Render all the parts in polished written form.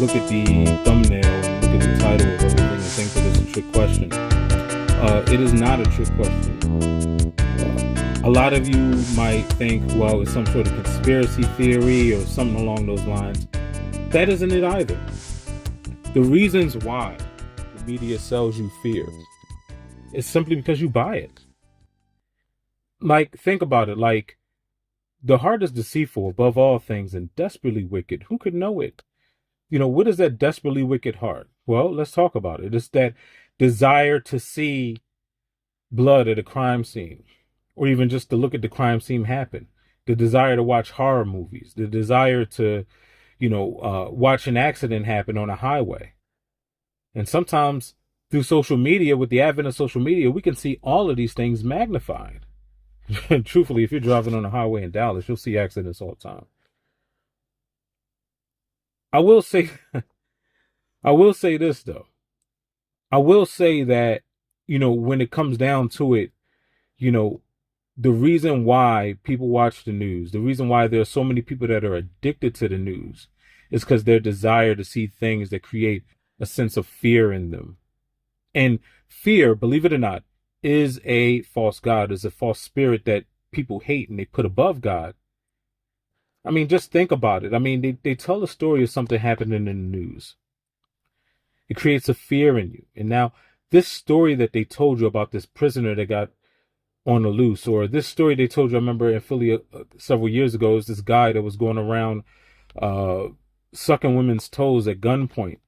look at the thumbnail and look at the title of everything and think that it's a trick question. It is not a trick question. A lot of you might think, well, it's some sort of conspiracy theory or something along those lines. That isn't it either. The reasons why the media sells you fear is simply because you buy it. Like, think about it. Like, the heart is deceitful above all things and desperately wicked. Who could know it? What is that desperately wicked heart? Well, let's talk about it. It's that desire to see blood at a crime scene, or even just to look at the crime scene happen. The desire to watch horror movies. The desire to, watch an accident happen on a highway. And sometimes through social media, with the advent of social media, we can see all of these things magnified. And truthfully, if you're driving on a highway in Dallas, you'll see accidents all the time. I will say, I will say this though. I will say that, when it comes down to it, the reason why people watch the news, the reason why there are so many people that are addicted to the news is because their desire to see things that create a sense of fear in them. And fear, believe it or not, is a false god, is a false spirit that people hate and they put above God. I mean, just think about it. I mean, they tell a story of something happening in the news. It creates a fear in you. And now this story that they told you about this prisoner that got on the loose, or this story they told you, I remember in Philly several years ago, is this guy that was going around sucking women's toes at gunpoint.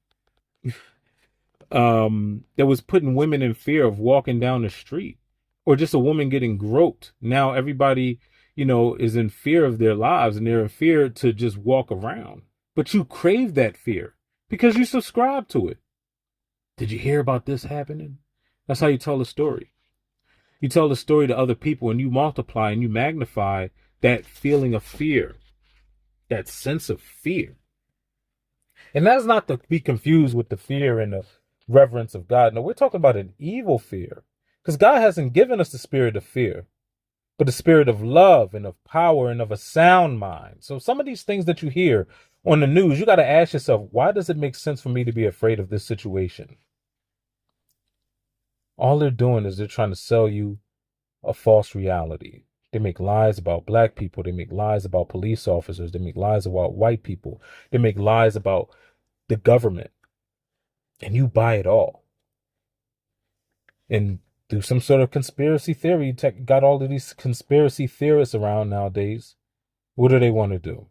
That was putting women in fear of walking down the street, or just a woman getting groped. Now everybody, is in fear of their lives and they're in fear to just walk around. But you crave that fear because you subscribe to it. Did you hear about this happening? That's how you tell a story. You tell the story to other people and you multiply and you magnify that feeling of fear, that sense of fear. And that's not to be confused with the fear and the reverence of God. No, we're talking about an evil fear, because God hasn't given us the spirit of fear, but the spirit of love and of power and of a sound mind. So some of these things that you hear on the news, you got to ask yourself, why does it make sense for me to be afraid of this situation? All they're doing is they're trying to sell you a false reality. They make lies about black people. They make lies about police officers. They make lies about white people. They make lies about the government. And you buy it all. And through some sort of conspiracy theory, got all of these conspiracy theorists around nowadays. What do they want to do?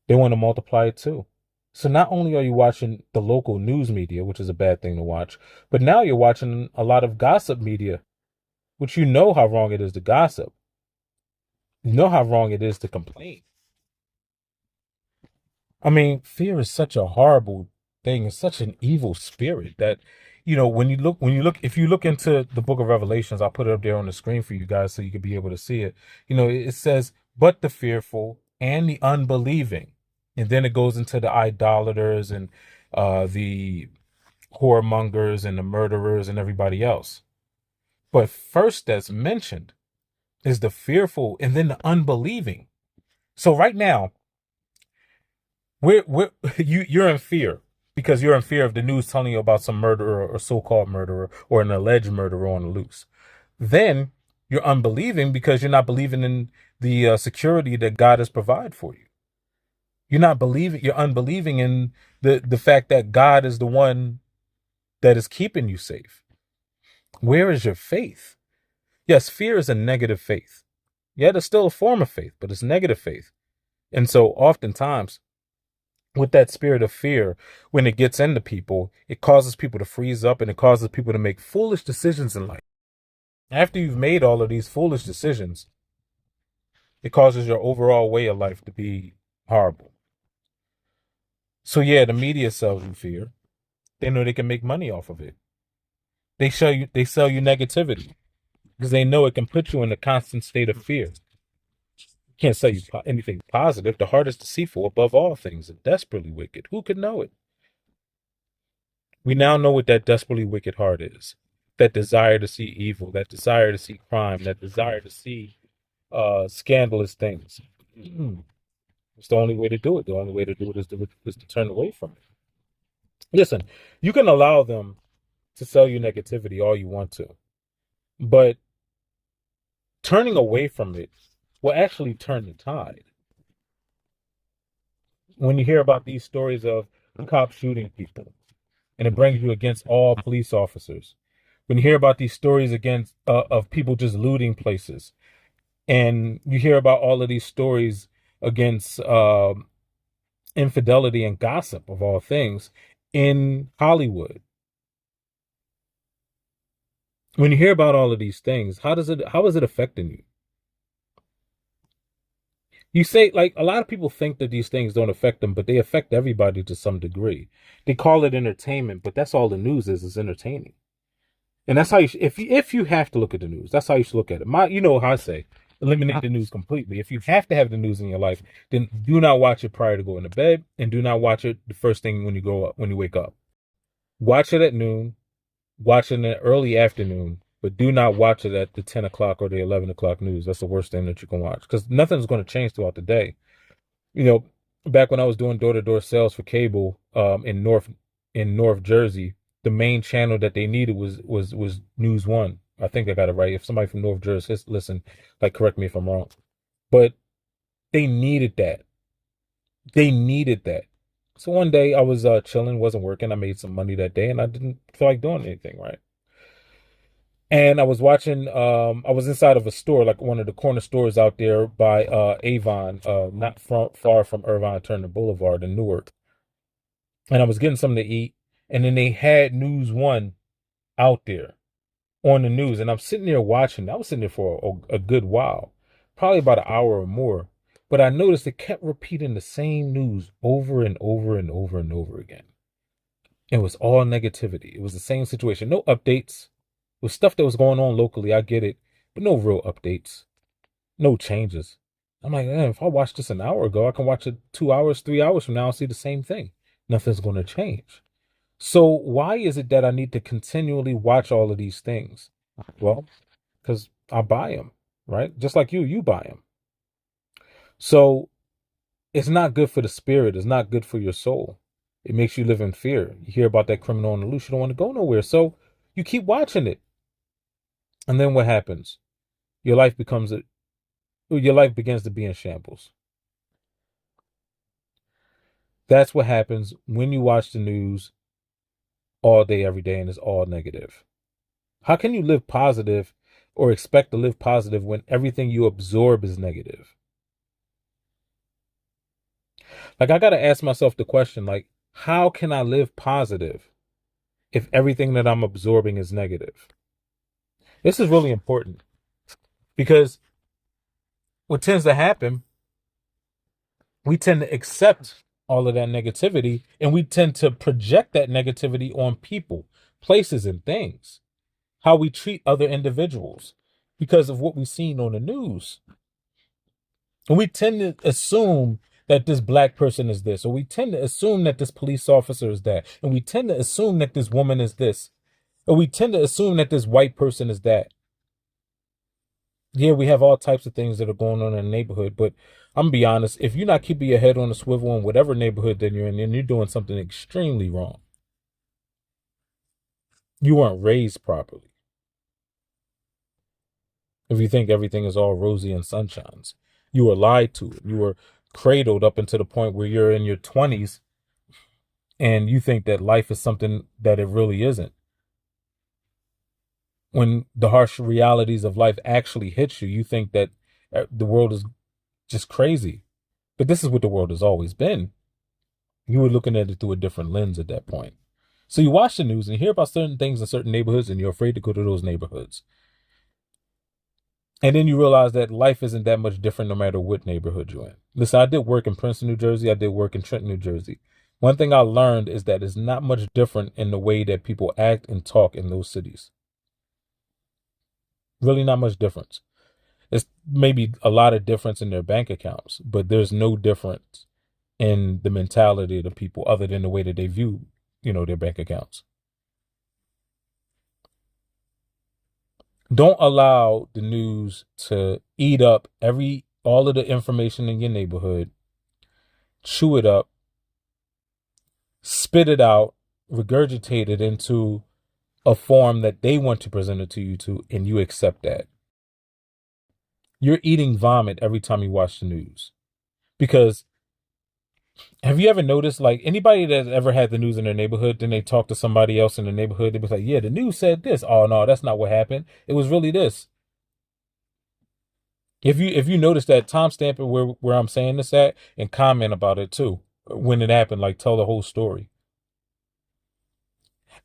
They want to multiply it too. So not only are you watching the local news media, which is a bad thing to watch, but now you're watching a lot of gossip media, which you know how wrong it is to gossip. You know how wrong it is to complain. I mean, fear is such a horrible thing. It's such an evil spirit that, if you look into the book of Revelations, I'll put it up there on the screen for you guys so you can be able to see it. It says, but the fearful and the unbelieving. And then it goes into the idolaters and the whoremongers and the murderers and everybody else. But first that's mentioned is the fearful and then the unbelieving. So right now, you're in fear because you're in fear of the news telling you about some murderer or so-called murderer or an alleged murderer on the loose. Then you're unbelieving because you're not believing in the security that God has provided for you. You're unbelieving in the fact that God is the one that is keeping you safe. Where is your faith? Yes, fear is a negative faith. Yet it's still a form of faith, but it's negative faith. And so oftentimes, with that spirit of fear, when it gets into people, it causes people to freeze up and it causes people to make foolish decisions in life. After you've made all of these foolish decisions, it causes your overall way of life to be horrible. So yeah, the media sells you fear. They know they can make money off of it. They sell you negativity because they know it can put you in a constant state of fear. Can't sell you anything positive. The heart is deceitful above all things and desperately wicked. Who could know it? We now know what that desperately wicked heart is. That desire to see evil, that desire to see crime, that desire to see scandalous things. It's the only way to do it. The only way to do it is to turn away from it. Listen, you can allow them to sell you negativity all you want to, but turning away from it will actually turn the tide. When you hear about these stories of cops shooting people, and it brings you against all police officers. When you hear about these stories against of people just looting places, and you hear about all of these stories against infidelity and gossip of all things in Hollywood. When you hear about all of these things, how is it affecting you? You say, like, a lot of people think that these things don't affect them, but they affect everybody to some degree. They call it entertainment, but that's all the news is entertaining. And that's how you if you have to look at the news, that's how you should look at it. You know how I say, eliminate the news completely. If you have to have the news in your life, then do not watch it prior to going to bed, and do not watch it the first thing when you wake up. Watch it at noon, watch it in the early afternoon, but do not watch it at the 10 o'clock or the 11 o'clock news. That's the worst thing that you can watch, because nothing's going to change throughout the day. You know, back when I was doing door-to-door sales for cable in North Jersey, the main channel that they needed was News One. I think I got it right. If somebody from North Jersey listen, like, correct me if I'm wrong, but they needed that. They needed that. So one day I was chilling, wasn't working. I made some money that day, and I didn't feel like doing anything, right? And I was watching. I was inside of a store, like one of the corner stores out there by Avon, not far from Irvine Turner Boulevard in Newark. And I was getting something to eat, and then they had News One out there on the news, and I'm sitting there watching. I was sitting there for a good while, probably about an hour or more. But I noticed it kept repeating the same news over and over and over and over again. It was all negativity. It was the same situation. No updates. It was stuff that was going on locally. I get it, but no real updates. No changes. I'm like, man, if I watched this an hour ago, I can watch it 2 hours, 3 hours from now and see the same thing. Nothing's going to change. So why is it that I need to continually watch all of these things? Well, because I buy them, right? Just like you buy them. So it's not good for the spirit. It's not good for your soul. It makes you live in fear. You hear about that criminal on the loose, you don't want to go nowhere. So you keep watching it. And then what happens? Your life begins to be in shambles. That's what happens when you watch the news all day, every day, and it's all negative. How can you live positive or expect to live positive when everything you absorb is negative? Like, I got to ask myself the question, like, how can I live positive if everything that I'm absorbing is negative? This is really important, because what tends to happen, we tend to accept all of that negativity, and we tend to project that negativity on people, places, and things. How we treat other individuals because of what we've seen on the news. And we tend to assume that this black person is this, or we tend to assume that this police officer is that, and we tend to assume that this woman is this, or we tend to assume that this white person is that. Yeah, we have all types of things that are going on in the neighborhood, but I'm gonna be honest, if you're not keeping your head on a swivel in whatever neighborhood that you're in, then you're doing something extremely wrong. You weren't raised properly if you think everything is all rosy and sunshines. You were lied to. You were cradled up until the point where you're in your 20s, and you think that life is something that it really isn't. When the harsh realities of life actually hits you, you think that the world is just crazy. But this is what the world has always been. You were looking at it through a different lens at that point. So you watch the news and hear about certain things in certain neighborhoods, and you're afraid to go to those neighborhoods. And then you realize that life isn't that much different no matter what neighborhood you're in. Listen, I did work in Princeton, New Jersey. I did work in Trenton, New Jersey. One thing I learned is that it's not much different in the way that people act and talk in those cities. Really not much difference. It's maybe a lot of difference in their bank accounts, but there's no difference in the mentality of the people other than the way that they view, their bank accounts. Don't allow the news to eat up all of the information in your neighborhood, chew it up, spit it out, regurgitate it into a form that they want to present it to you to, and you accept that. You're eating vomit every time you watch the news. Because have you ever noticed, like, anybody that's ever had the news in their neighborhood, then they talk to somebody else in the neighborhood, they be like, yeah, the news said this. Oh, no, that's not what happened. It was really this. If you notice that, timestamp it where I'm saying this at and comment about it too. When it happened, like, tell the whole story.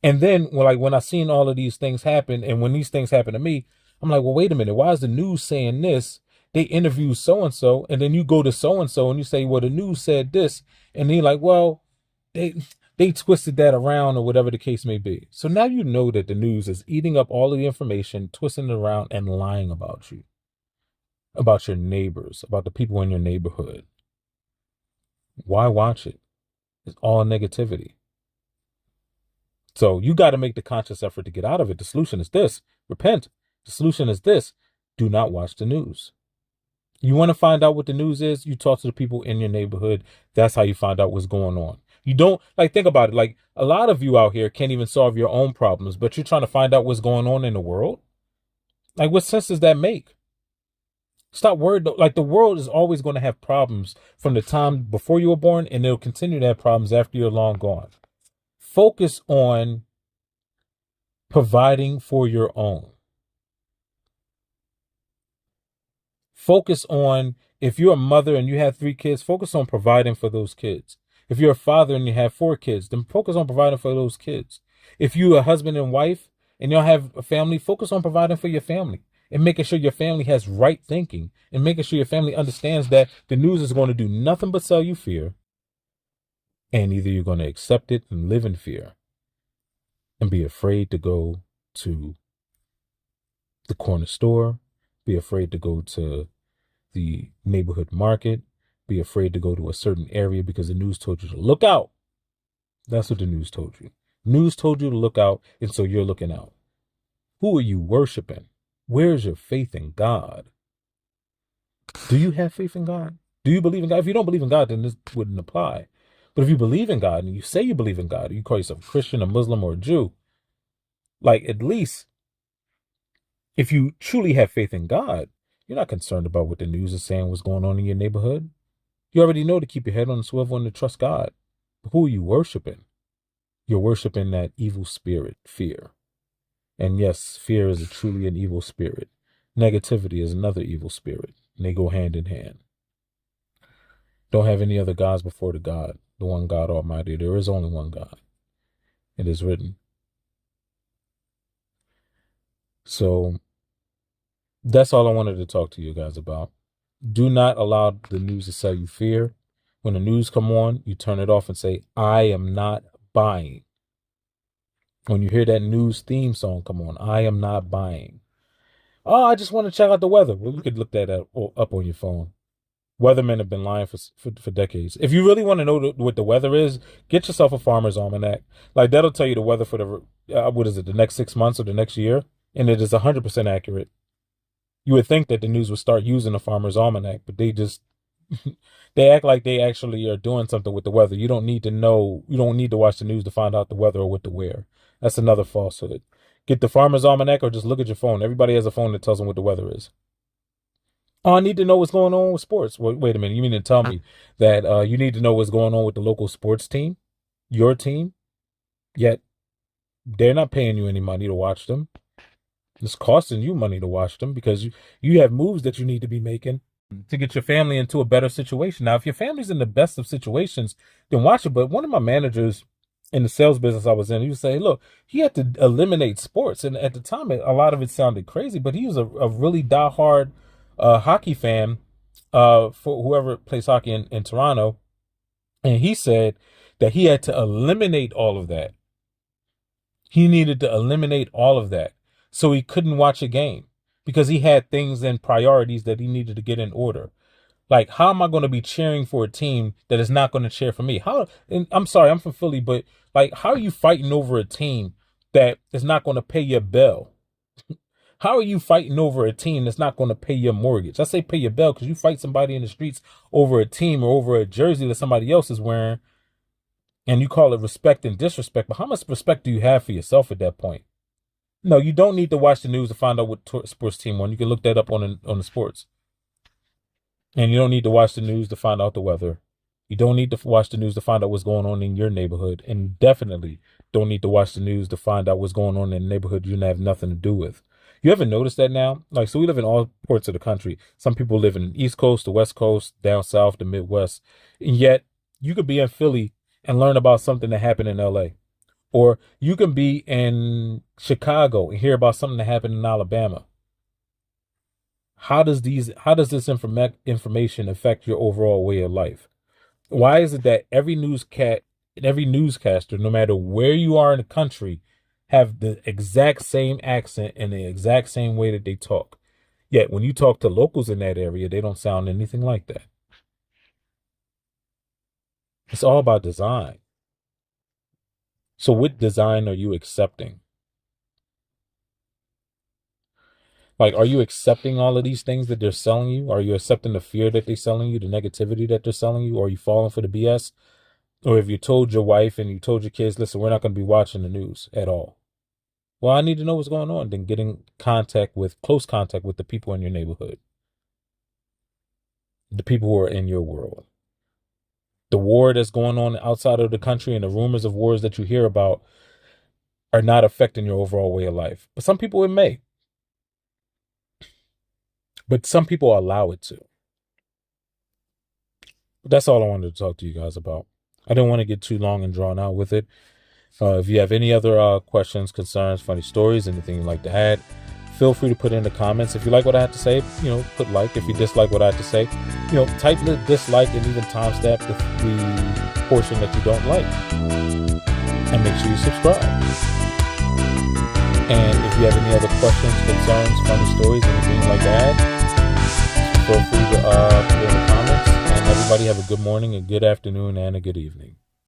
And then, when I seen all of these things happen, and when these things happen to me, I'm like, well, wait a minute. Why is the news saying this? They interview so-and-so, and then you go to so-and-so and you say, well, the news said this. And they're like, well, they twisted that around or whatever the case may be. So now you know that the news is eating up all of the information, twisting it around, and lying about you, about your neighbors, about the people in your neighborhood. Why watch it? It's all negativity. So you got to make the conscious effort to get out of it. The solution is this: repent. The solution is this: do not watch the news. You want to find out what the news is? You talk to the people in your neighborhood. That's how you find out what's going on. You don't, think about it. Like, a lot of you out here can't even solve your own problems, but you're trying to find out what's going on in the world. Like, what sense does that make? Stop worried. Like, the world is always going to have problems from the time before you were born, and they'll continue to have problems after you're long gone. Focus on providing for your own. Focus on, if you're a mother and you have 3 kids, focus on providing for those kids. If you're a father and you have 4 kids, then focus on providing for those kids. If you're a husband and wife and y'all have a family, focus on providing for your family and making sure your family has right thinking and making sure your family understands that the news is going to do nothing but sell you fear. And either you're going to accept it and live in fear and be afraid to go to the corner store, be afraid to go to the neighborhood market, be afraid to go to a certain area because the news told you to look out. That's what the news told you. News told you to look out, and so you're looking out. Who are you worshiping? Where's your faith in God? Do you have faith in God? Do you believe in God? If you don't believe in God, then this wouldn't apply. But if you believe in God and you say you believe in God, you call yourself a Christian, a Muslim, or a Jew, at least if you truly have faith in God, you're not concerned about what the news is saying, what's going on in your neighborhood. You already know to keep your head on the swivel and to trust God. But who are you worshiping? You're worshiping that evil spirit, fear. And yes, fear is truly an evil spirit. Negativity is another evil spirit, and they go hand in hand. Don't have any other gods before the God, the one God Almighty. There is only one God. It is written. So that's all I wanted to talk to you guys about. Do not allow the news to sell you fear. When the news come on, you turn it off and say, I am not buying. When you hear that news theme song come on, I am not buying. Oh, I just want to check out the weather. Well, you could look that up on your phone. Weathermen have been lying for decades. If you really want to know what the weather is, get yourself a farmer's almanac. That'll tell you the weather for the next 6 months or the next year. And it is 100% accurate. You would think that the news would start using a farmer's almanac, but they just, they act like they actually are doing something with the weather. You don't need to know, you don't need to watch the news to find out the weather or what to wear. That's another falsehood. Get the farmer's almanac or just look at your phone. Everybody has a phone that tells them what the weather is. Oh, I need to know what's going on with sports. Wait a minute. You mean to tell me that you need to know what's going on with the local sports team, your team, yet they're not paying you any money to watch them? It's costing you money to watch them because you have moves that you need to be making to get your family into a better situation. Now, if your family's in the best of situations, then watch it. But one of my managers in the sales business I was in, he would say, look, he had to eliminate sports. And at the time, a lot of it sounded crazy, but he was a really diehard hockey fan for whoever plays hockey in Toronto. And he said that he had to eliminate all of that. He needed to eliminate all of that. So he couldn't watch a game because he had things and priorities that he needed to get in order. Like, how am I going to be cheering for a team that is not going to cheer for me? And I'm sorry, I'm from Philly, but how are you fighting over a team that is not going to pay your bill? How are you fighting over a team that's not going to pay your mortgage? I say pay your bill because you fight somebody in the streets over a team or over a jersey that somebody else is wearing, and you call it respect and disrespect. But how much respect do you have for yourself at that point? No, you don't need to watch the news to find out what sports team won. You can look that up on the sports. And you don't need to watch the news to find out the weather. You don't need to watch the news to find out what's going on in your neighborhood. And definitely don't need to watch the news to find out what's going on in the neighborhood you have nothing to do with. You ever notice that now? Like, so we live in all parts of the country. Some people live in the East Coast, the West Coast, down south, the Midwest. And yet you could be in Philly and learn about something that happened in LA. Or you can be in Chicago and hear about something that happened in Alabama. How does this information affect your overall way of life? Why is it that every newscaster, no matter where you are in the country, have the exact same accent and the exact same way that they talk? Yet when you talk to locals in that area, they don't sound anything like that. It's all about design. So what design are you accepting? Like, are you accepting all of these things that they're selling you? Are you accepting the fear that they're selling you, the negativity that they're selling you? Or are you falling for the BS? Or have you told your wife and you told your kids, listen, we're not going to be watching the news at all? Well, I need to know what's going on. Then getting close contact with the people in your neighborhood. The people who are in your world. The war that's going on outside of the country and the rumors of wars that you hear about are not affecting your overall way of life. But some people it may. But some people allow it to. But that's all I wanted to talk to you guys about. I didn't want to get too long and drawn out with it. If you have any other questions, concerns, funny stories, anything you'd like to add, feel free to put it in the comments. If you like what I have to say, put like. If you dislike what I have to say, type the dislike and even timestamp the portion that you don't like. And make sure you subscribe. And if you have any other questions, concerns, funny stories, anything you'd like to add, feel free to put it in the comments. And everybody have a good morning, a good afternoon, and a good evening.